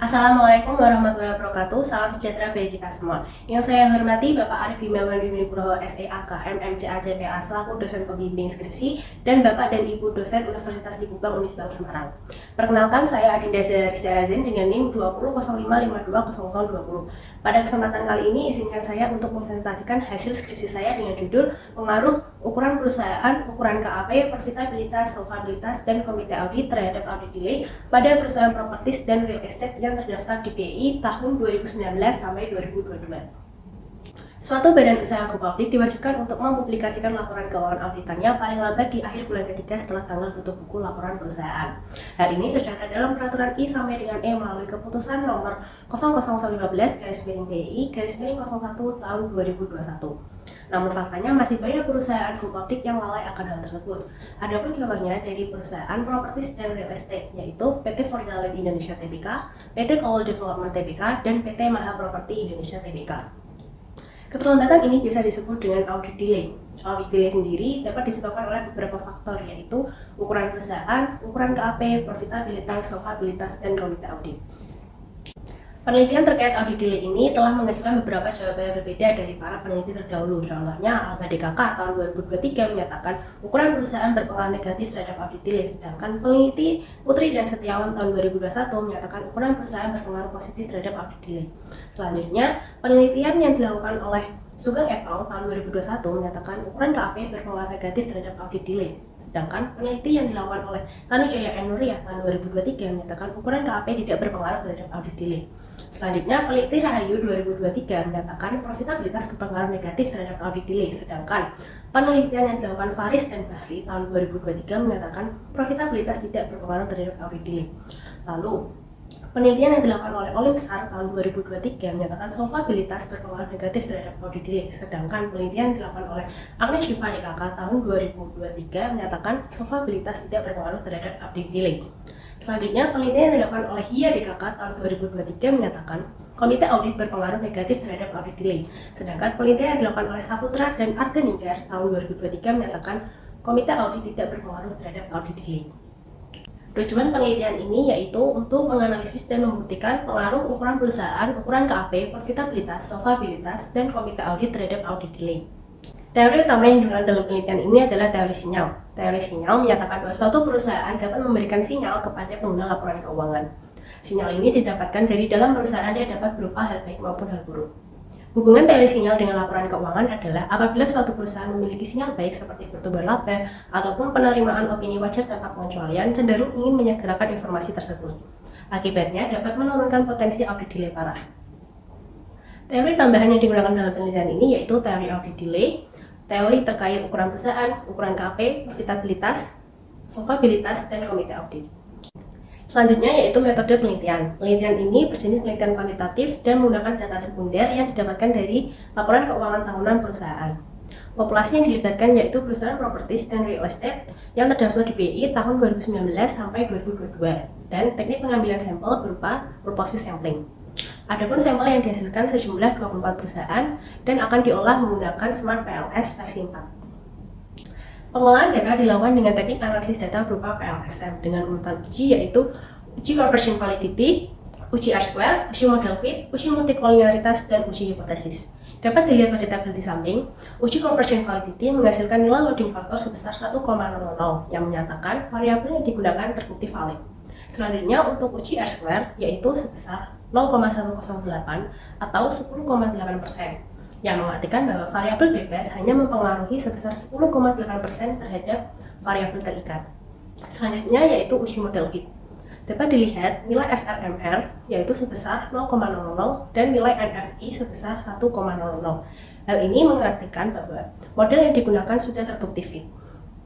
Assalamualaikum warahmatullahi wabarakatuh. Salam sejahtera bagi kita semua. Yang saya hormati Bapak Arif Himawan Nugroho SEAK MMCA JPA selaku dosen pembimbing skripsi dan Bapak dan Ibu dosen Universitas Libubang Unisbank Semarang. Perkenalkan, saya Adinda Zarazin dengan NIM 2005520020. Pada kesempatan kali ini izinkan saya untuk mempresentasikan hasil skripsi saya dengan judul Pengaruh Ukuran Perusahaan, Ukuran KAP, Profitabilitas, Solvabilitas, dan Komite Audit terhadap Audit Delay pada perusahaan propertis dan real estate yang terdaftar di BI tahun 2019 sampai 2022. Suatu badan usaha go public diwajibkan untuk mempublikasikan laporan keuangan auditannya paling lambat di akhir bulan ketiga setelah tanggal tutup buku laporan perusahaan. Hal ini tercatat dalam peraturan I sampai dengan E melalui keputusan nomor 00115/BI/01 tahun 2021. Namun faktanya masih banyak perusahaan go public yang lalai akan hal tersebut. Adapun contohnya dari perusahaan propertis dan real estate, yaitu PT Forza Land Indonesia Tbk, PT Kowal Development Tbk, dan PT Maha Property Indonesia Tbk. Keterlambatan ini bisa disebut dengan audit delay. Audit delay sendiri dapat disebabkan oleh beberapa faktor, yaitu ukuran perusahaan, ukuran KAP, profitabilitas, solvabilitas, dan komite audit. Penelitian terkait audit delay ini telah menghasilkan beberapa jawaban yang berbeda dari para peneliti terdahulu. Contohnya, Alba DKK tahun 2023 menyatakan ukuran perusahaan berpengaruh negatif terhadap audit delay, sedangkan peneliti Putri dan Setiawan tahun 2021 menyatakan ukuran perusahaan berpengaruh positif terhadap audit delay. Selanjutnya, penelitian yang dilakukan oleh Sugeng et al. Tahun 2021 menyatakan ukuran KAP berpengaruh negatif terhadap audit delay. Sedangkan peneliti yang dilakukan oleh Tanujaya M. Nuriyah tahun 2023 menyatakan ukuran KAP tidak berpengaruh terhadap audit delay. Selanjutnya, peneliti Rahayu 2023 menyatakan profitabilitas berpengaruh negatif terhadap audit delay, sedangkan penelitian yang dilakukan Faris dan Bahri tahun 2023 menyatakan profitabilitas tidak berpengaruh terhadap audit delay. Lalu, penelitian yang dilakukan oleh Olimsar tahun 2023 menyatakan solvabilitas berpengaruh negatif terhadap audit delay, sedangkan penelitian yang dilakukan oleh Agnes Shiva DKK tahun 2023 menyatakan solvabilitas tidak berpengaruh terhadap audit delay. Selanjutnya, penelitian yang dilakukan oleh Hia DKK tahun 2023 menyatakan komite audit berpengaruh negatif terhadap audit delay, sedangkan penelitian yang dilakukan oleh Saputra dan Arganigar tahun 2023 menyatakan komite audit tidak berpengaruh terhadap audit delay. Tujuan penelitian ini yaitu untuk menganalisis dan membuktikan pengaruh ukuran perusahaan, ukuran KAP, profitabilitas, solvabilitas, dan komite audit terhadap audit delay. Teori utama yang digunakan dalam penelitian ini adalah teori sinyal. Teori sinyal menyatakan bahwa suatu perusahaan dapat memberikan sinyal kepada pengguna laporan keuangan. Sinyal ini didapatkan dari dalam perusahaan yang dapat berupa hal baik maupun hal buruk. Hubungan teori sinyal dengan laporan keuangan adalah apabila suatu perusahaan memiliki sinyal baik seperti pertumbuhan laba ataupun penerimaan opini wajar tanpa pengecualian, cenderung ingin menyegerakan informasi tersebut. Akibatnya dapat menurunkan potensi audit delay parah. Teori tambahan yang digunakan dalam penelitian ini yaitu teori audit delay, teori terkait ukuran perusahaan, ukuran KAP, profitabilitas, solvabilitas, dan komite audit. Selanjutnya yaitu metode penelitian. Penelitian ini berjenis penelitian kuantitatif dan menggunakan data sekunder yang didapatkan dari laporan keuangan tahunan perusahaan. Populasi yang dilibatkan yaitu perusahaan propertis dan real estate yang terdaftar di BI tahun 2019 sampai 2022 dan teknik pengambilan sampel berupa purposive sampling. Adapun sampel yang dihasilkan sejumlah 24 perusahaan dan akan diolah menggunakan Smart PLS versi 4. Pengolahan data dilakukan dengan teknik analisis data berupa PLSM dengan urutan uji yaitu uji conversion quality, uji R-square, uji model fit, uji multikolinialitas, dan uji hipotesis. Dapat dilihat pada tabel di samping, uji conversion quality menghasilkan nilai loading factor sebesar 1,00 yang menyatakan variabel yang digunakan terbukti valid. Selanjutnya untuk uji R-square yaitu sebesar 0,108 atau 10,8%, yang mengartikan bahwa variabel bebas hanya mempengaruhi sebesar 10,8% terhadap variabel terikat. Selanjutnya yaitu uji model fit. Dapat dilihat nilai SRMR yaitu sebesar 0,00 dan nilai NFI sebesar 1,00. Hal ini mengartikan bahwa model yang digunakan sudah terbukti fit.